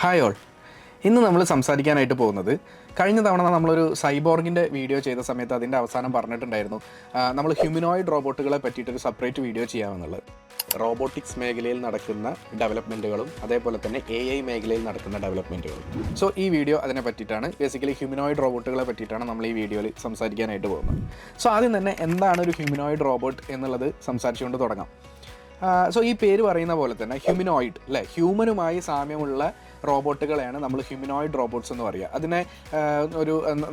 Hi all. ഇന്ന് നമ്മൾ സംസാരിക്കാനായിട്ട് പോകുന്നത് കഴിഞ്ഞ തവണ നമ്മളൊരു സൈബോർഗിൻ്റെ വീഡിയോ ചെയ്ത സമയത്ത് അതിൻ്റെ അവസാനം പറഞ്ഞിട്ടുണ്ടായിരുന്നു നമ്മൾ ഹ്യൂമനോയിഡ് റോബോട്ടുകളെ പറ്റിയിട്ടൊരു സെപ്പറേറ്റ് വീഡിയോ ചെയ്യാമെന്നുള്ളത്. റോബോട്ടിക്സ് മേഖലയിൽ നടക്കുന്ന ഡെവലപ്മെൻറ്റുകളും അതേപോലെ തന്നെ AI മേഖലയിൽ നടക്കുന്ന ഡെവലപ്മെൻറ്റുകളും. സോ ഈ വീഡിയോ അതിനെ പറ്റിയിട്ടാണ്, ബേസിക്കലി ഹ്യൂമനോയിഡ് റോബോട്ടുകളെ പറ്റിയിട്ടാണ് നമ്മൾ ഈ വീഡിയോയിൽ സംസാരിക്കാനായിട്ട് പോകുന്നത്. സോ ആദ്യം തന്നെ എന്താണ് ഒരു ഹ്യൂമനോയിഡ് റോബോട്ട് എന്നുള്ളത് സംസാരിച്ചുകൊണ്ട് തുടങ്ങാം. സോ ഈ പേര് പറയുന്ന പോലെ തന്നെ ഹ്യൂമനോയിഡ് അല്ലേ, ഹ്യൂമനുമായി സാമ്യമുള്ള റോബോട്ടുകളെയാണ് നമ്മൾ ഹ്യൂമനോയിഡ് റോബോട്ട്സ് എന്ന് പറയുക. അതിനെ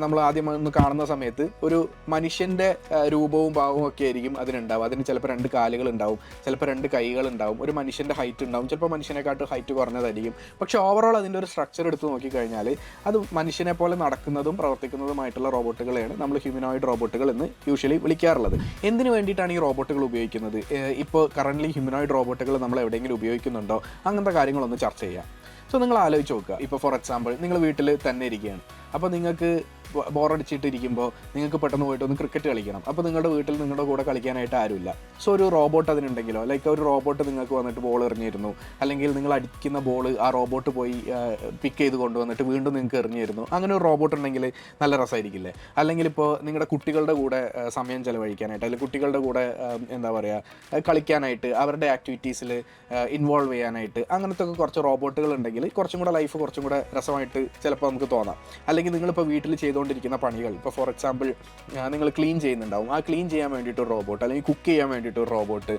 നമ്മൾ ആദ്യം ഒന്ന് കാണുന്ന സമയത്ത് ഒരു മനുഷ്യൻ്റെ രൂപവും ഭാവവും ഒക്കെ ആയിരിക്കും അതിനുണ്ടാവും. അതിന് ചിലപ്പോൾ 2 കാലുകൾ ഉണ്ടാവും, ചിലപ്പോൾ 2 കൈകൾ ഉണ്ടാവും, ഒരു മനുഷ്യൻ്റെ ഹൈറ്റ് ഉണ്ടാവും, ചിലപ്പോൾ മനുഷ്യനെക്കാട്ടും ഹൈറ്റ് കുറഞ്ഞതായിരിക്കും. പക്ഷേ ഓവറോൾ അതിൻ്റെ ഒരു സ്ട്രക്ചർ എടുത്ത് നോക്കിക്കഴിഞ്ഞാൽ അത് മനുഷ്യനെ പോലെ നടക്കുന്നതും പ്രവർത്തിക്കുന്നതുമായിട്ടുള്ള റോബോട്ടുകളെയാണ് നമ്മൾ ഹ്യൂമനോയിഡ് റോബോട്ടുകൾ എന്ന് യൂഷ്വലി വിളിക്കാറുള്ളത്. എന്തിനു വേണ്ടിയിട്ടാണ് ഈ റോബോട്ടുകൾ ഉപയോഗിക്കുന്നത്? ഇപ്പോൾ കറൻ്റ്ലി ഹ്യൂമനോയിഡ് റോബോട്ടുകൾ നമ്മൾ എവിടെയെങ്കിലും ഉപയോഗിക്കുന്നുണ്ടോ? അങ്ങനത്തെ കാര്യങ്ങളൊന്ന് ചർച്ച ചെയ്യാം. സോ നിങ്ങൾ ആലോചിച്ച് നോക്കുക, ഇപ്പോൾ ഫോർ എക്സാമ്പിൾ നിങ്ങൾ വീട്ടിൽ തന്നെ ഇരിക്കുകയാണ്. അപ്പോൾ നിങ്ങൾക്ക് ബോറടിച്ചിട്ടിരിക്കുമ്പോൾ നിങ്ങൾക്ക് പെട്ടെന്ന് പോയിട്ട് ഒന്ന് ക്രിക്കറ്റ് കളിക്കണം. അപ്പോൾ നിങ്ങളുടെ വീട്ടിൽ നിങ്ങളുടെ കൂടെ കളിക്കാനായിട്ട് ആരുമില്ല. സോ ഒരു റോബോട്ട് അതിനുണ്ടെങ്കിലോ, ലൈക്ക് ഒരു റോബോട്ട് നിങ്ങൾക്ക് വന്നിട്ട് ബോൾ എറിഞ്ഞിരുന്നു, അല്ലെങ്കിൽ നിങ്ങൾ അടിക്കുന്ന ബോൾ ആ റോബോട്ട് പോയി പിക്ക് ചെയ്ത് കൊണ്ടുവന്നിട്ട് വീണ്ടും നിങ്ങൾക്ക് എറിഞ്ഞിരുന്നു. അങ്ങനെ ഒരു റോബോട്ട് ഉണ്ടെങ്കിൽ നല്ല രസമായിരിക്കില്ലേ? അല്ലെങ്കിൽ ഇപ്പോൾ നിങ്ങളുടെ കുട്ടികളുടെ കൂടെ സമയം ചിലവഴിക്കാനായിട്ട്, അല്ലെങ്കിൽ കുട്ടികളുടെ കൂടെ എന്താ പറയുക, കളിക്കാനായിട്ട്, അവരുടെ ആക്ടിവിറ്റീസിൽ ഇൻവോൾവ് ചെയ്യാനായിട്ട് അങ്ങനത്തെ ഒക്കെ കുറച്ച് റോബോട്ടുകൾ ഉണ്ടെങ്കിൽ കുറച്ചും കൂടെ ലൈഫ് കുറച്ചും കൂടെ രസമായിട്ട് ചിലപ്പോൾ നമുക്ക് തോന്നാം. അല്ലെങ്കിൽ നിങ്ങളിപ്പോൾ വീട്ടിൽ ചെയ്തുകൊണ്ടിരിക്കുന്ന പണികൾ, ഇപ്പോൾ ഫോർ എക്സാമ്പിൾ നിങ്ങൾ ക്ലീൻ ചെയ്യുന്നുണ്ടാവും, ആ ക്ലീൻ ചെയ്യാൻ വേണ്ടിയിട്ടൊരു റോബോട്ട്, അല്ലെങ്കിൽ കുക്ക് ചെയ്യാൻ വേണ്ടിയിട്ടൊരു റോബോട്ട്,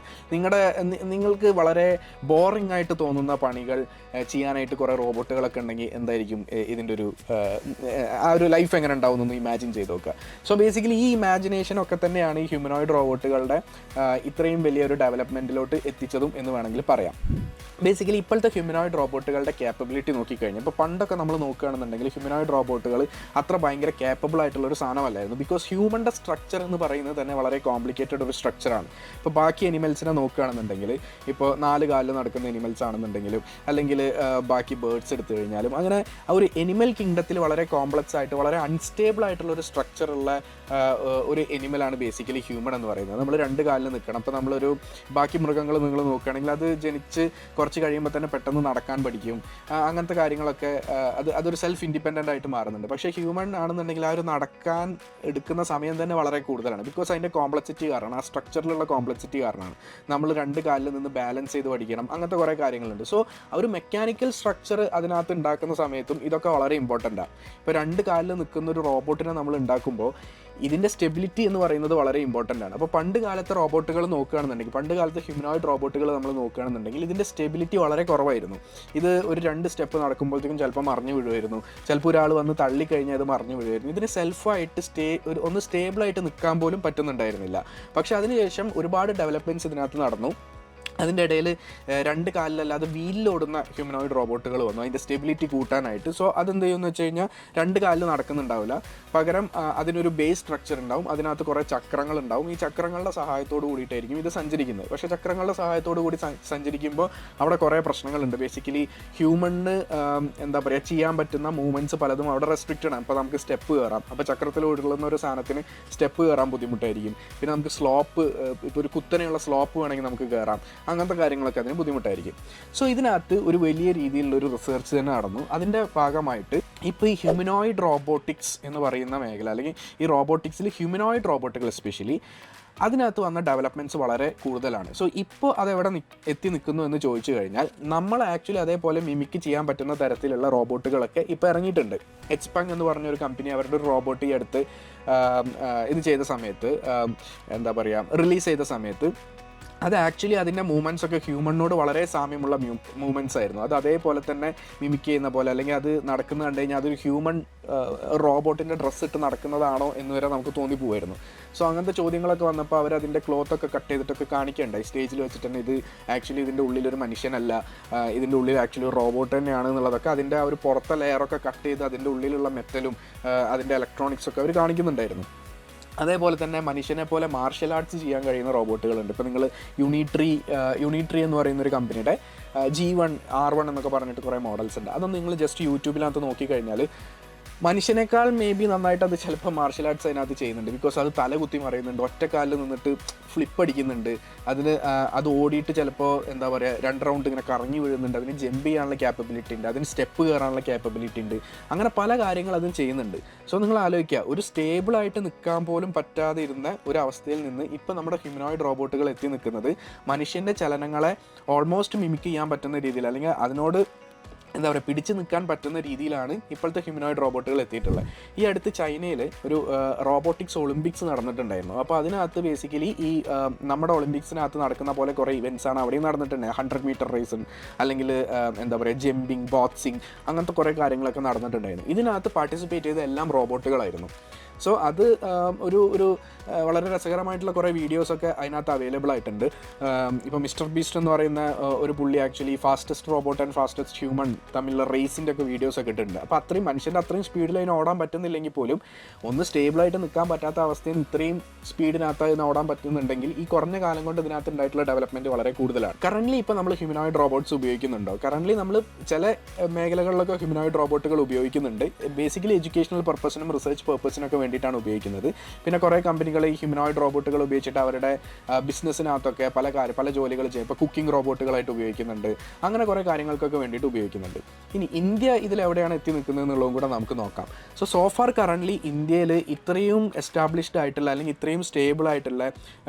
നിങ്ങൾക്ക് വളരെ ബോറിംഗ് ആയിട്ട് തോന്നുന്ന പണികൾ ചെയ്യാനായിട്ട് കുറേ റോബോട്ടുകളൊക്കെ ഉണ്ടെങ്കിൽ എന്തായിരിക്കും ഇതിൻ്റെ ആ ഒരു ലൈഫ് എങ്ങനെ ഉണ്ടാവും എന്നൊന്ന് ഇമാജിൻ ചെയ്ത് നോക്കുക. സോ ബേസിക്കലി ഈ ഇമാജിനേഷനൊക്കെ തന്നെയാണ് ഈ ഹ്യൂമനോയിഡ് റോബോട്ടുകളുടെ ഇത്രയും വലിയൊരു ഡെവലപ്മെൻറ്റിലോട്ട് എത്തിച്ചതും എന്ന് വേണമെങ്കിൽ പറയാം. ബേസിക്കലി ഇപ്പോഴത്തെ ഹ്യൂമനോയിഡ് റോബോട്ടുകളുടെ ക്യാപ്പബിലിറ്റി നോക്കിക്കഴിഞ്ഞാൽ, ഇപ്പോൾ പണ്ടൊക്കെ നമ്മൾ നോക്കുകയാണെന്നുണ്ടെങ്കിൽ ഹ്യൂമനോയിഡ് റോബോട്ടുകൾ അത്ര ഭയങ്കര ക്യാപ്പബിൾ ആയിട്ടുള്ളൊരു സാധനമല്ലായിരുന്നു. ബിക്കോസ് ഹ്യൂമൻ്റെ സ്ട്രക്ചർ എന്ന് പറയുന്നത് തന്നെ വളരെ കോംപ്ലിക്കേറ്റഡ് ഒരു സ്ട്രക്ചറാണ്. ഇപ്പോൾ ബാക്കി അനിമൽസിനെ നോക്കുകയാണെന്നുണ്ടെങ്കിൽ, ഇപ്പോൾ 4 കാലിൽ നടക്കുന്ന അനിമൽസ് ആണെന്നുണ്ടെങ്കിലും, അല്ലെങ്കിൽ ബാക്കി ബേർഡ്സ് എടുത്തു കഴിഞ്ഞാലും, അങ്ങനെ ആ ഒരു എനിമൽ കിങ്ഡത്തിൽ വളരെ കോംപ്ലക്സ് ആയിട്ട് വളരെ അൺസ്റ്റേബിൾ ആയിട്ടുള്ള ഒരു സ്ട്രക്ചറുള്ള ഒരു എനിമലാണ് ബേസിക്കലി ഹ്യൂമൻ എന്ന് പറയുന്നത്. നമ്മൾ 2 കാലിൽ നിൽക്കണം. അപ്പോൾ നമ്മളൊരു ബാക്കി മൃഗങ്ങൾ നിങ്ങൾ നോക്കുകയാണെങ്കിൽ അത് ജനിച്ച് കുറച്ച് കഴിയുമ്പോൾ തന്നെ പെട്ടെന്ന് നടക്കാൻ പഠിക്കും. അങ്ങനത്തെ കാര്യങ്ങളൊക്കെ അതൊരു സെൽഫ് ഇൻഡിപെൻഡൻ്റ് ആയിട്ട് മാറുന്നുണ്ട്. പക്ഷേ ഹ്യൂമൻ ആണെന്നുണ്ടെങ്കിൽ ആ ഒരു നടക്കാൻ എടുക്കുന്ന സമയം തന്നെ വളരെ കൂടുതലാണ്. ബിക്കോസ് അതിൻ്റെ കോംപ്ലക്സിറ്റി കാരണം, ആ സ്ട്രക്ചറിലുള്ള കോംപ്ലക്സിറ്റി കാരണമാണ്. നമ്മൾ 2 കാലിൽ നിന്ന് ബാലൻസ് ചെയ്ത് പഠിക്കണം, അങ്ങനത്തെ കുറേ കാര്യങ്ങളുണ്ട്. സോ ആ ഒരു മെക്കാനിക്കൽ സ്ട്രക്ചർ അതിനകത്ത് ഉണ്ടാക്കുന്ന സമയത്തും ഇതൊക്കെ വളരെ ഇമ്പോർട്ടൻ്റാണ്. ഇപ്പോൾ 2 കാലിൽ നിൽക്കുന്ന ഒരു റോബോട്ടിനെ നമ്മൾ ഉണ്ടാക്കുമ്പോൾ ഇതിൻ്റെ സ്റ്റെബിലിറ്റി എന്ന് പറയുന്നത് വളരെ ഇമ്പോർട്ടൻ്റ് ആണ്. അപ്പോൾ പണ്ട് കാലത്തെ റോബോട്ടുകൾ നോക്കുകയാണെന്നുണ്ടെങ്കിൽ, പണ്ട് കാലത്തെ ഹ്യൂമനോയിഡ് റോബോട്ടുകൾ നമ്മൾ നോക്കുകയാണെന്നുണ്ടെങ്കിൽ ഇതിൻ്റെ സ്റ്റെബിലിറ്റി വളരെ കുറവായിരുന്നു. ഇത് ഒരു 2 സ്റ്റെപ്പ് നടക്കുമ്പോഴത്തേക്കും ചിലപ്പോൾ മറിഞ്ഞു വീഴുമായിരുന്നു, ചിലപ്പോൾ ഒരാൾ വന്ന് തള്ളിക്കഴിഞ്ഞാൽ അത് മറിഞ്ഞു വീഴുമായിരുന്നു. ഇതിന് സെൽഫായിട്ട് ഒന്ന് സ്റ്റേബിളായിട്ട് നിൽക്കാൻ പോലും പറ്റുന്നുണ്ടായിരുന്നില്ല. പക്ഷേ അതിനുശേഷം ഒരുപാട് ഡെവലപ്മെൻറ്റ്സ് ഇതിനകത്ത് നടന്നു. അതിൻ്റെ ഇടയിൽ 2 കാലിലല്ലാതെ വീലിലോടുന്ന ഹ്യൂമനോയിഡ് റോബോട്ടുകൾ വന്നു അതിൻ്റെ സ്റ്റെബിലിറ്റി കൂട്ടാനായിട്ട്. സോ അതെന്ത് ചെയ്യുമെന്ന് വെച്ച് കഴിഞ്ഞാൽ 2 കാലിൽ നടക്കുന്നുണ്ടാവില്ല, പകരം അതിനൊരു ബേസ് സ്ട്രക്ചർ ഉണ്ടാവും, അതിനകത്ത് കുറേ ചക്രങ്ങളുണ്ടാവും. ഈ ചക്രങ്ങളുടെ സഹായത്തോട് കൂടിയിട്ടായിരിക്കും ഇത് സഞ്ചരിക്കുന്നത്. പക്ഷേ ചക്രങ്ങളുടെ സഹായത്തോടു കൂടി സഞ്ചരിക്കുമ്പോൾ അവിടെ കുറേ പ്രശ്നങ്ങളുണ്ട്. ബേസിക്കലി ഹ്യൂമണിന് എന്താ പറയുക, ചെയ്യാൻ പറ്റുന്ന മൂവ്മെൻറ്റ്സ് പലതും അവിടെ റെസ്ട്രിക്റ്റഡ് ആണ്. ഇപ്പോൾ നമുക്ക് സ്റ്റെപ്പ് കയറാം, അപ്പോൾ ചക്രത്തിലോടുള്ള ഒരു സാധനത്തിന് സ്റ്റെപ്പ് കയറാൻ ബുദ്ധിമുട്ടായിരിക്കും. പിന്നെ നമുക്ക് സ്ലോപ്പ്, ഇപ്പോൾ ഒരു കുത്തനെയുള്ള സ്ലോപ്പ് വേണമെങ്കിൽ നമുക്ക് കയറാം, അങ്ങനത്തെ കാര്യങ്ങളൊക്കെ അതിന് ബുദ്ധിമുട്ടായിരിക്കും. സോ ഇതിനകത്ത് ഒരു വലിയ രീതിയിലുള്ളൊരു റിസർച്ച് തന്നെ നടന്നു. അതിൻ്റെ ഭാഗമായിട്ട് ഇപ്പോൾ ഈ ഹ്യൂമനോയിഡ് റോബോട്ടിക്സ് എന്ന് പറയുന്ന മേഖല, അല്ലെങ്കിൽ ഈ റോബോട്ടിക്സിൽ ഹ്യൂമനോയിഡ് റോബോട്ടുകൾ എസ്പെഷ്യലി അതിനകത്ത് വന്ന ഡെവലപ്മെൻറ്റ്സ് വളരെ കൂടുതലാണ്. സോ ഇപ്പോൾ അതെവിടെ എത്തി നിൽക്കുന്നു എന്ന് ചോദിച്ചു കഴിഞ്ഞാൽ, നമ്മൾ ആക്ച്വലി അതേപോലെ മിമിക്ക് ചെയ്യാൻ പറ്റുന്ന തരത്തിലുള്ള റോബോട്ടുകളൊക്കെ ഇപ്പോൾ ഇറങ്ങിയിട്ടുണ്ട്. എച്ച്പങ് എന്ന് പറഞ്ഞൊരു കമ്പനി അവരുടെ ഒരു റോബോട്ട് ഈ അടുത്ത് ഇത് ചെയ്ത സമയത്ത്, എന്താ പറയുക, റിലീസ് ചെയ്ത സമയത്ത് അത് ആക്ച്വലി അതിൻ്റെ മൂവ്മെൻറ്റ്സ് ഒക്കെ ഹ്യൂമനോട് വളരെ സാമ്യമുള്ള മൂവ്മെൻറ്റ്സ് ആയിരുന്നു. അത് അതേപോലെ തന്നെ മിമിക്ക് ചെയ്യുന്ന പോലെ, അല്ലെങ്കിൽ അത് നടക്കുന്നത് കണ്ടു കഴിഞ്ഞാൽ അതൊരു ഹ്യൂമൻ റോബോട്ടിൻ്റെ ഡ്രസ്സ് ഇട്ട് നടക്കുന്നതാണോ എന്ന് വരെ നമുക്ക് തോന്നിപ്പോവായിരുന്നു. സോ അങ്ങനത്തെ ചോദ്യങ്ങളൊക്കെ വന്നപ്പോൾ അവർ അതിൻ്റെ ക്ലോത്തൊക്കെ കട്ട് ചെയ്തിട്ടൊക്കെ കാണിക്കേണ്ടായി സ്റ്റേജിൽ വെച്ചിട്ട് തന്നെ. ഇത് ആക്ച്വലി ഇതിൻ്റെ ഉള്ളിലൊരു മനുഷ്യനല്ല, ഇതിൻ്റെ ഉള്ളിൽ ആക്ച്വലി ഒരു റോബോട്ട് തന്നെയാണ് എന്നുള്ളതൊക്കെ അതിൻ്റെ ആ ഒരു പുറത്തെ ലെയറൊക്കെ കട്ട് ചെയ്ത് അതിൻ്റെ ഉള്ളിലുള്ള മെറ്റലും അതിൻ്റെ ഇലക്ട്രോണിക്സ് ഒക്കെ അവർ കാണിക്കുന്നുണ്ടായിരുന്നു. അതേപോലെ തന്നെ മനുഷ്യനെ പോലെ മാർഷ്യൽ ആർട്സ് ചെയ്യാൻ കഴിയുന്ന റോബോട്ടുകളുണ്ട്. ഇപ്പോൾ നിങ്ങൾ യൂണിട്രി എന്ന് പറയുന്നൊരു കമ്പനിയുടെ G1 R1 എന്നൊക്കെ പറഞ്ഞിട്ട് കുറേ മോഡൽസ് ഉണ്ട്. അതൊന്നും നിങ്ങൾ ജസ്റ്റ് യൂട്യൂബിനകത്ത് നോക്കിക്കഴിഞ്ഞാൽ മനുഷ്യനേക്കാൾ മേ ബി നന്നായിട്ട് അത് ചിലപ്പോൾ മാർഷൽ ആർട്സ് അതിനകത്ത് ചെയ്യുന്നുണ്ട്. ബിക്കോസ് അത് തല കുത്തി മറിയുന്നുണ്ട്, ഒറ്റക്കാലിൽ നിന്നിട്ട് ഫ്ലിപ്പ് അടിക്കുന്നുണ്ട്, അത് ഓടിയിട്ട് ചിലപ്പോൾ എന്താ പറയുക 2 റൗണ്ട് ഇങ്ങനെ കറങ്ങി വീഴുന്നുണ്ട്, അതിന് ജമ്പ് ചെയ്യാനുള്ള ക്യാപ്പബിലിറ്റി ഉണ്ട്, അതിന് സ്റ്റെപ്പ് കയറാനുള്ള ക്യാപ്പബിലിറ്റി ഉണ്ട്, അങ്ങനെ പല കാര്യങ്ങൾ അതും ചെയ്യുന്നുണ്ട്. സോ നിങ്ങൾ ആലോചിക്കുക, ഒരു സ്റ്റേബിളായിട്ട് നിൽക്കാൻ പോലും പറ്റാതെ ഇരുന്ന ഒരു അവസ്ഥയിൽ നിന്ന് ഇപ്പോൾ നമ്മുടെ ഹ്യൂമനോയിഡ് റോബോട്ടുകൾ എത്തി നിൽക്കുന്നത് മനുഷ്യൻ്റെ ചലനങ്ങളെ ഓൾമോസ്റ്റ് മിമിക് ചെയ്യാൻ പറ്റുന്ന രീതിയിൽ, അല്ലെങ്കിൽ അതിനോട് എന്താ പറയുക പിടിച്ചു നിൽക്കാൻ പറ്റുന്ന രീതിയിലാണ് ഇപ്പോഴത്തെ ഹ്യൂമനോയിഡ് റോബോട്ടുകൾ എത്തിയിട്ടുള്ളത്. ഈ അടുത്ത് ചൈനയിൽ ഒരു റോബോട്ടിക്സ് ഒളിമ്പിക്സ് നടന്നിട്ടുണ്ടായിരുന്നു. അപ്പോൾ അതിനകത്ത് ബേസിക്കലി ഈ നമ്മുടെ ഒളിമ്പിക്സിനകത്ത് നടക്കുന്ന പോലെ കുറേ ഇവൻറ്റ്സാണ് അവിടെയും നടന്നിട്ടുണ്ട്. 100 മീറ്റർ റേസും അല്ലെങ്കിൽ എന്താ പറയുക ജമ്പിങ്, ബോക്സിങ്, അങ്ങനത്തെ കുറേ കാര്യങ്ങളൊക്കെ നടന്നിട്ടുണ്ടായിരുന്നു. ഇതിനകത്ത് പാർട്ടിസിപ്പേറ്റ് ചെയ്ത എല്ലാം റോബോട്ടുകളായിരുന്നു. സോ അത് ഒരു വളരെ രസകരമായിട്ടുള്ള കുറേ വീഡിയോസൊക്കെ അതിനകത്ത് അവൈലബിൾ ആയിട്ടുണ്ട്. ഇപ്പോൾ മിസ്റ്റർ ബീസ്റ്റ് എന്ന് പറയുന്ന ഒരു പുള്ളി actually fastest robot and fastest human തമ്മിലുള്ള റേസിൻ്റെ ഒക്കെ വീഡിയോസൊക്കെ ഇട്ടിട്ടുണ്ട്. അപ്പോൾ മനുഷ്യൻ്റെ അത്രയും സ്പീഡിൽ അതിന് ഓടാൻ പറ്റുന്നില്ലെങ്കിൽ പോലും ഒന്ന് സ്റ്റേബിളായിട്ട് നിൽക്കാൻ പറ്റാത്ത അവസ്ഥയിൽ ഇത്രയും സ്പീഡിനകത്ത് അതിന് ഓടാൻ പറ്റുന്നുണ്ടെങ്കിൽ ഈ കുറഞ്ഞ കാലം കൊണ്ട് ഇതിനകത്ത് ഉണ്ടായിട്ടുള്ള ഡെവലപ്മെൻറ്റ് വളരെ കൂടുതലാണ്. കറൻ്റ്ലി ഇപ്പോൾ നമ്മൾ ഹ്യൂമനോയിഡ് റോബോട്ട്സ് ഉപയോഗിക്കുന്നുണ്ടോ? കറൻ്റ്ലി നമ്മൾ ചില മേഖലകളിലൊക്കെ ഹ്യൂമനോയിഡ് റോബോട്ടുകൾ ഉപയോഗിക്കുന്നുണ്ട്. ബേസിക്കലി എഡ്യൂക്കേഷണൽ പർപ്പസിനും റിസർച്ച് പർപ്പസിനൊക്കെ വേണ്ടിയിട്ടാണ് ഉപയോഗിക്കുന്നത്. പിന്നെ കുറേ കമ്പനികൾ ഈ ഹ്യൂമനോയിഡ് റോബോട്ടുകൾ ഉപയോഗിച്ചിട്ട് അവരുടെ ബിസിനസ്സിനകത്തൊക്കെ പല ജോലികൾ ചെയ്യും. ഇപ്പോൾ കുക്കിംഗ് റോബോട്ടുകളായിട്ട് ഉപയോഗിക്കുന്നുണ്ട്. അങ്ങനെ കുറേ കാര്യങ്ങൾക്കൊക്കെ വേണ്ടിയിട്ട് ഉപയോഗിക്കുന്നുണ്ട്. ഇനി ഇന്ത്യ ഇതിലെവിടെയാണ് എത്തി നിൽക്കുന്നത് എന്നുള്ളതും കൂടെ നമുക്ക് നോക്കാം. സോ ഫാർ കറൻ്റ്ലി ഇന്ത്യയിൽ ഇത്രയും എസ്റ്റാബ്ലിഷ്ഡ് ആയിട്ടുള്ള അല്ലെങ്കിൽ ഇത്രയും സ്റ്റേബിൾ ആയിട്ടുള്ള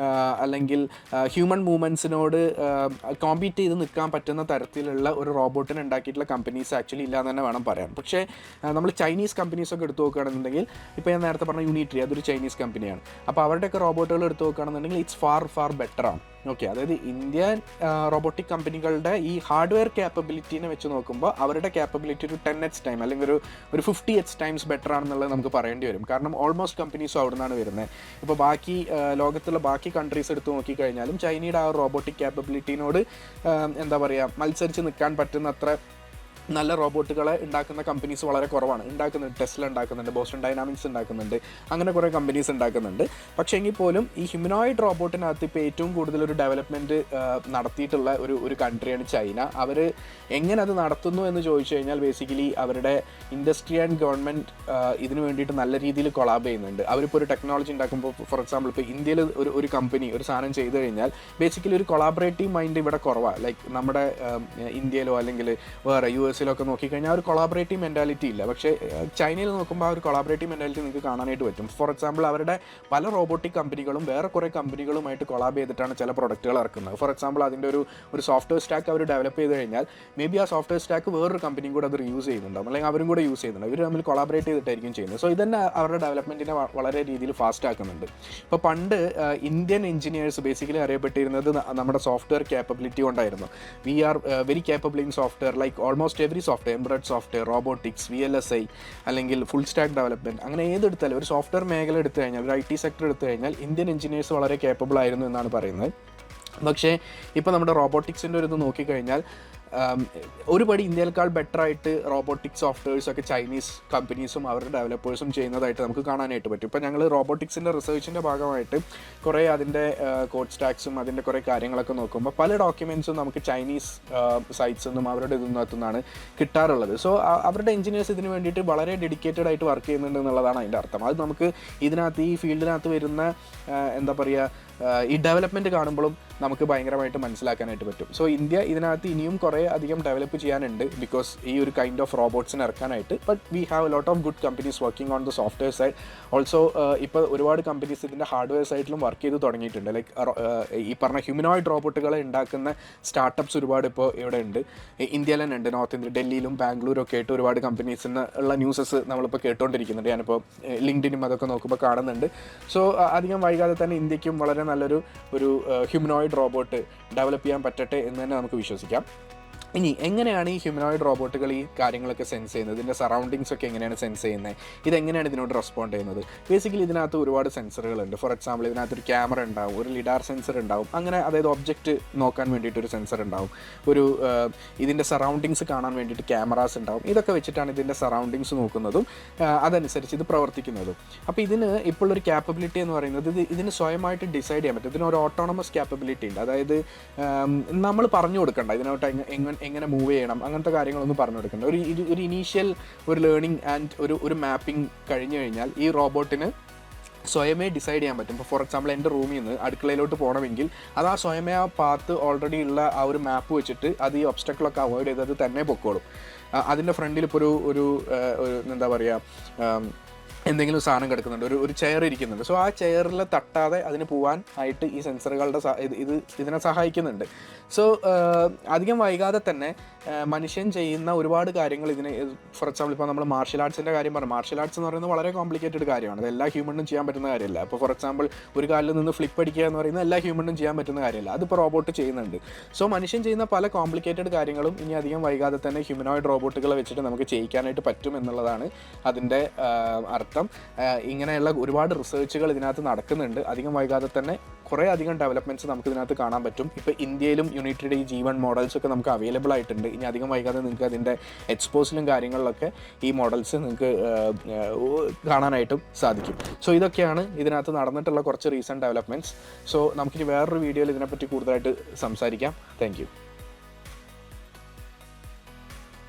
അല്ലെങ്കിൽ ഹ്യൂമൻ മൂവ്മെൻറ്റ്സിനോട് കോമ്പീറ്റ് ചെയ്ത് നിൽക്കാൻ പറ്റുന്ന തരത്തിലുള്ള ഒരു റോബോട്ടിനെ ഉണ്ടാക്കിയിട്ടുള്ള കമ്പനീസ് ആക്ച്വലി ഇല്ല എന്ന് തന്നെ വേണം പറയാൻ. പക്ഷേ നമ്മൾ ചൈനീസ് കമ്പനീസൊക്കെ എടുത്ത് നോക്കുകയാണെന്നുണ്ടെങ്കിൽ ഇപ്പോൾ ഞാൻ നേരത്തെ പറഞ്ഞ യൂണിട്രി, അതൊരു ചൈനീസ് കമ്പനിയാണ്. അപ്പോൾ അവരുടെയൊക്കെ റോബോട്ടുകൾ എടുത്ത് നോക്കുകയാണെന്നുണ്ടെങ്കിൽ ഇറ്റ്സ് ഫാർ ബെറ്ററാണ്. ഓക്കെ, അതായത് ഇന്ത്യൻ റോബോട്ടിക് കമ്പനികളുടെ ഈ ഹാർഡ്വെയർ ക്യാപ്പബിലിറ്റീനെ വെച്ച് നോക്കുമ്പോൾ അവരുടെ ക്യാപ്പബിലിറ്റി ഒരു 10x ടൈം അല്ലെങ്കിൽ ഒരു 50x ടൈംസ് ബെറ്റർ ആണെന്നുള്ളത് നമുക്ക് പറയേണ്ടി വരും. കാരണം ഓൾമോസ്റ്റ് കമ്പനീസും അവിടെ നിന്നാണ് വരുന്നത്. ഇപ്പോൾ ലോകത്തുള്ള ബാക്കി കൺട്രീസ് എടുത്ത് നോക്കിക്കഴിഞ്ഞാലും ചൈനയുടെ ആ റോബോട്ടിക് ക്യാപ്പബിലിറ്റീനോട് എന്താ പറയുക മത്സരിച്ച് നിൽക്കാൻ പറ്റുന്ന അത്ര നല്ല റോബോട്ടുകളെ ഉണ്ടാക്കുന്ന കമ്പനീസ് വളരെ കുറവാണ്. ടെസ്ല ഉണ്ടാക്കുന്നുണ്ട്, ബോസ്റ്റൺ ഡൈനാമിക്സ് ഉണ്ടാക്കുന്നുണ്ട്, അങ്ങനെ കുറേ കമ്പനീസ് ഉണ്ടാക്കുന്നുണ്ട്. പക്ഷേ എങ്കിൽ പോലും ഈ ഹ്യൂമനോയിഡ് റോബോട്ടിനകത്ത് ഇപ്പോൾ ഏറ്റവും കൂടുതൽ ഒരു ഡെവലപ്മെൻറ്റ് നടത്തിയിട്ടുള്ള ഒരു കൺട്രിയാണ് ചൈന. അവർ എങ്ങനെ അത് നടത്തുന്നു എന്ന് ചോദിച്ചു കഴിഞ്ഞാൽ ബേസിക്കലി അവരുടെ ഇൻഡസ്ട്രി ആൻഡ് ഗവൺമെൻറ് ഇതിന് വേണ്ടിയിട്ട് നല്ല രീതിയിൽ കൊളാബ് ചെയ്യുന്നുണ്ട്. അവരിപ്പോൾ ഒരു ടെക്നോളജി ഉണ്ടാക്കുമ്പോൾ ഫോർ എക്സാമ്പിൾ ഇപ്പോൾ ഇന്ത്യയിൽ ഒരു കമ്പനി ഒരു സാധനം ചെയ്തു കഴിഞ്ഞാൽ ബേസിക്കലി ഒരു കൊളാബറേറ്റീവ് മൈൻഡ് ഇവിടെ കുറവാണ്. ലൈക്ക് നമ്മുടെ ഇന്ത്യയിലോ അല്ലെങ്കിൽ വേറെ US-ലൊക്കെ നോക്കിക്കഴിഞ്ഞാൽ ഒരു കൊളാബറേറ്റീവ് മെൻറ്റാലിറ്റി ഇല്ല. പക്ഷേ ചൈനയിൽ നോക്കുമ്പോൾ ആ ഒരു കൊളാബറേറ്റീവ് മെൻറ്റാലിറ്റി നിങ്ങൾക്ക് കാണാനായിട്ട് പറ്റും. ഫോർ എക്സാമ്പിൾ അവരുടെ പല റോബോട്ടിക് കമ്പനികളും വേറെ കുറേ കമ്പനികളുമായിട്ട് കൊളാബ് ചെയ്തിട്ടാണ് ചില പ്രൊഡക്റ്റുകൾ ഇറക്കുന്നത്. ഫോർ എക്സാമ്പിൾ അതിൻ്റെ ഒരു സോഫ്റ്റ്വെയർ സ്റ്റാക്ക് അവർ ഡെവലപ്പ് ചെയ്ത് കഴിഞ്ഞാൽ മേ ബി ആ സോഫ്റ്റ്വെയർ സ്റ്റാക്ക് വേറൊരു കമ്പനിയും കൂടെ അത് യൂസ് ചെയ്യുന്നുണ്ടാവും, അല്ലെങ്കിൽ അവരും കൂടെ യൂസ് ചെയ്യുന്നുണ്ട്. ഇവർ തമ്മിൽ കൊളാബറേറ്റ് ചെയ്തിട്ടായിരിക്കും ചെയ്യുന്നത്. സോ ഇതന്നെ അവരുടെ ഡെവലപ്മെൻറ്റിനെ വളരെ രീതിയിൽ ഫാസ്റ്റ് ആക്കുന്നുണ്ട്. ഇപ്പോൾ പണ്ട് ഇന്ത്യൻ എഞ്ചിനീയേഴ്സ് ബേസിക്കലി അറിയപ്പെട്ടിരുന്നത് നമ്മുടെ സോഫ്റ്റ്വെയർ ക്യാപ്പബിലിറ്റി കൊണ്ടായിരുന്നു. We are very capable in software, like almost every software, embedded software, robotics, VLSI അല്ലെങ്കിൽ ഫുൾ സ്റ്റാക്ക് ഡെവലപ്മെൻറ്റ്, അങ്ങനെ ഏതെടുത്താലും ഒരു സോഫ്റ്റ്വെയർ മേഖല എടുത്തു കഴിഞ്ഞാൽ, ഒരു IT സെക്ടർ എടുത്തു കഴിഞ്ഞാൽ ഇന്ത്യൻ എഞ്ചിനീയേഴ്സ് വളരെ കേപ്പബിൾ ആയിരുന്നു എന്നാണ് പറയുന്നത്. പക്ഷേ ഇപ്പോൾ നമ്മുടെ റോബോട്ടിക്സിൻ്റെ ഒരു ഇത് നോക്കിക്കഴിഞ്ഞാൽ ഒരുപടി ഇന്ത്യയേക്കാൾ ബെറ്ററായിട്ട് റോബോട്ടിക്സ് സോഫ്റ്റ്വെയർസൊക്കെ ചൈനീസ് കമ്പനീസും അവരുടെ ഡെവലപ്പേഴ്സും ചെയ്യുന്നതായിട്ട് നമുക്ക് കാണാനായിട്ട് പറ്റും. ഇപ്പോൾ ഞങ്ങൾ റോബോട്ടിക്സിൻ്റെ റിസർച്ചിൻ്റെ ഭാഗമായിട്ട് കുറേ അതിൻ്റെ കോഡ് സ്റ്റാക്സും അതിൻ്റെ കുറേ കാര്യങ്ങളൊക്കെ നോക്കുമ്പോൾ പല ഡോക്യുമെൻറ്റ്സും നമുക്ക് ചൈനീസ് സൈറ്റ്സിൽ നിന്നും അവരുടെ ഇതിനകത്തുനിന്നാണ് കിട്ടാറുള്ളത്. സോ അവരുടെ എഞ്ചിനീയേഴ്സ് ഇതിന് വേണ്ടിയിട്ട് വളരെ ഡെഡിക്കേറ്റഡ് ആയിട്ട് വർക്ക് ചെയ്യുന്നുണ്ട് എന്നുള്ളതാണ് അതിൻ്റെ അർത്ഥം. അത് നമുക്ക് ഇതിനകത്ത് ഈ ഫീൽഡിനകത്ത് വരുന്ന എന്താ പറയുക ഈ ഡെവലപ്മെൻറ്റ് കാണുമ്പോഴും നമുക്ക് ഭയങ്കരമായിട്ട് മനസ്സിലാക്കാനായിട്ട് പറ്റും. സോ ഇന്ത്യ ഇതിനകത്ത് ഇനിയും കുറേ അധികം ഡെവലപ്പ് ചെയ്യാനുണ്ട് ബിക്കോസ് ഈ ഒരു കൈൻഡ് ഓഫ് റോബോട്ട്സിനെ ഇറക്കാനായിട്ട്. But we have lot of good companies working on the software side. Also ഇപ്പോൾ ഒരുപാട് കമ്പനീസ് ഇതിൻ്റെ ഹാർഡ്വെയർ സൈഡിലും വർക്ക് ചെയ്ത് തുടങ്ങിയിട്ടുണ്ട്. ലൈക്ക് ഈ പറഞ്ഞ ഹ്യൂമനോയിഡ് റോബോട്ടുകളെ ഉണ്ടാക്കുന്ന സ്റ്റാർട്ടപ്പ്സ് ഒരുപാട് ഇപ്പോൾ ഇവിടെ ഉണ്ട്. ഇന്ത്യയിൽ തന്നെ ഉണ്ട്, നോർത്ത് ഇന്ത്യ, ഡൽഹിയിലും ബാംഗ്ലൂരും ഒക്കെ ആയിട്ട് ഒരുപാട് കമ്പനീസിന് ഉള്ള ന്യൂസസ് നമ്മളിപ്പോൾ കേട്ടുകൊണ്ടിരിക്കുന്നുണ്ട്. ഞാനിപ്പോൾ ലിങ്ക്ഡിനും അതൊക്കെ നോക്കുമ്പോൾ കാണുന്നുണ്ട്. സോ അധികം വൈകാതെ തന്നെ ഇന്ത്യക്കും വളരെ നല്ലൊരു ഹ്യൂമനോയിഡ് റോബോട്ട് ഡെവലപ്പ് ചെയ്യാൻ പറ്റട്ടെ എന്ന് തന്നെ നമുക്ക് വിശ്വസിക്കാം. ഇനി എങ്ങനെയാണ് ഈ ഹ്യൂമനോയിഡ് റോബോട്ടുകൾ ഈ കാര്യങ്ങളൊക്കെ സെൻസ് ചെയ്യുന്നത്, ഇതിൻ്റെ സറൗണ്ടിങ്സ് ഒക്കെ എങ്ങനെയാണ് സെൻസ് ചെയ്യുന്നത്, ഇതെങ്ങനെയാണ് ഇതിനോട് റെസ്പോണ്ട് ചെയ്യുന്നത്? ബേസിക്കലി ഇതിനകത്ത് ഒരുപാട് സെൻസറുകളുണ്ട്. ഫോർ എക്സാമ്പിൾ ഇതിനകത്തൊരു ക്യാമറ ഉണ്ടാവും, ഒരു ലിഡാർ സെൻസർ ഉണ്ടാവും, അങ്ങനെ അതായത് ഒബ്ജക്റ്റ് നോക്കാൻ വേണ്ടിയിട്ടൊരു സെൻസർ ഉണ്ടാവും, ഇതിൻ്റെ സറൗണ്ടിങ്സ് കാണാൻ വേണ്ടിയിട്ട് ക്യാമറാസ് ഉണ്ടാവും. ഇതൊക്കെ വെച്ചിട്ടാണ് ഇതിൻ്റെ സറൗണ്ടിങ്സ് നോക്കുന്നതും അതനുസരിച്ച് ഇത് പ്രവർത്തിക്കുന്നതും. അപ്പോൾ ഇതിന് ഇപ്പോഴൊരു ക്യാപ്പബിലിറ്റി എന്ന് പറയുന്നത് ഇതിന് സ്വയമായിട്ട് ഡിസൈഡ് ചെയ്യാൻ പറ്റും. ഇതിനൊരു ഓട്ടോണമസ് ക്യാപ്പബിലിറ്റി ഉണ്ട്. അതായത് നമ്മൾ പറഞ്ഞു കൊടുക്കണ്ട ഇതിനോട്ട് എങ്ങനെ മൂവ് ചെയ്യണം, അങ്ങനത്തെ കാര്യങ്ങളൊന്നും പറഞ്ഞു കൊടുക്കുന്നുണ്ട്. ഒരു ഇനീഷ്യൽ ഒരു ലേണിംഗ് ആൻഡ് ഒരു മാപ്പിംഗ് കഴിഞ്ഞു കഴിഞ്ഞാൽ ഈ റോബോട്ടിന് സ്വയമേ ഡിസൈഡ് ചെയ്യാൻ പറ്റും. ഇപ്പോൾ ഫോർ എക്സാമ്പിൾ എൻ്റെ റൂമിൽ നിന്ന് അടുക്കളയിലോട്ട് പോകണമെങ്കിൽ അത് ആ സ്വയമേ ആ പാത്ത് ഓൾറെഡി ഉള്ള ആ ഒരു മാപ്പ് വെച്ചിട്ട് അത് ഈ ഒബ്സ്റ്റക്കിളൊക്കെ അവോയ്ഡ് ചെയ്ത് അത് തന്നെ പൊക്കോളും. അതിൻ്റെ ഫ്രണ്ടിൽ ഇപ്പോൾ ഒരു എന്താ പറയുക, എന്തെങ്കിലും സാധനം കിടക്കുന്നുണ്ട്, ഒരു ചെയർ ഇരിക്കുന്നുണ്ട്. സോ ആ ചെയറിൽ തട്ടാതെ അതിന് പോകാൻ ആയിട്ട് ഈ സെൻസറുകളുടെ ഇതിനെ സഹായിക്കുന്നുണ്ട്. സോ അധികം വൈകാതെ തന്നെ മനുഷ്യൻ ചെയ്യുന്ന ഒരുപാട് കാര്യങ്ങൾ ഇതിന്, ഫോർ എക്സാമ്പിൾ ഇപ്പോൾ നമ്മൾ മാർഷ്യൽ ആർട്സിൻ്റെ കാര്യം പറഞ്ഞു. മാർഷ്യൽ ആർട്സ് എന്ന് പറയുന്നത് വളരെ കോംപ്ലിക്കേറ്റഡ് കാര്യമാണ്. അത് എല്ലാ ഹ്യൂമനും ചെയ്യാൻ പറ്റുന്ന കാര്യമല്ല. ഇപ്പോൾ ഫോർ എക്സാമ്പിൾ ഒരു കാലിൽ നിന്ന് ഫ്ലിപ്പ് അടിക്കുക എന്ന് പറയുന്നത് എല്ലാ ഹ്യൂമനും ചെയ്യാൻ പറ്റുന്ന കാര്യമല്ല. അതിപ്പോൾ റോബോട്ട് ചെയ്യുന്നുണ്ട്. സോ മനുഷ്യൻ ചെയ്യുന്ന പല കോംപ്ലിക്കേറ്റഡ് കാര്യങ്ങളും ഇനി അധികം വൈകാതെ തന്നെ ഹ്യൂമനോയിഡ് റോബോട്ടുകളെ വെച്ചിട്ട് നമുക്ക് ചെയ്യിക്കാനായിട്ട് പറ്റും എന്നുള്ളതാണ് അതിൻ്റെ അർത്ഥം. ഇങ്ങനെയുള്ള ഒരുപാട് റിസർച്ചുകൾ ഇതിനകത്ത് നടക്കുന്നുണ്ട്. അധികം വൈകാതെ തന്നെ കുറേ അധികം ഡെവലപ്മെൻറ്റ്സ് നമുക്ക് ഇതിനകത്ത് കാണാൻ പറ്റും. ഇപ്പോൾ ഇന്ത്യയിലും യൂണിറ്റിയുടെ ഈ G1 മോഡൽസൊക്കെ നമുക്ക് അവൈലബിൾ ആയിട്ടുണ്ട്. ഇനി അധികം വൈകാതെ നിങ്ങൾക്ക് അതിൻ്റെ എക്സ്പോസിലും കാര്യങ്ങളിലൊക്കെ ഈ മോഡൽസ് നിങ്ങൾക്ക് കാണാനായിട്ടും സാധിക്കും. സോ ഇതൊക്കെയാണ് ഇതിനകത്ത് നടന്നിട്ടുള്ള കുറച്ച് റീസെൻറ്റ് ഡെവലപ്മെൻറ്റ്സ്. സോ നമുക്കിനി വേറൊരു വീഡിയോയിൽ ഇതിനെപ്പറ്റി കൂടുതലായിട്ട് സംസാരിക്കാം. Thank you.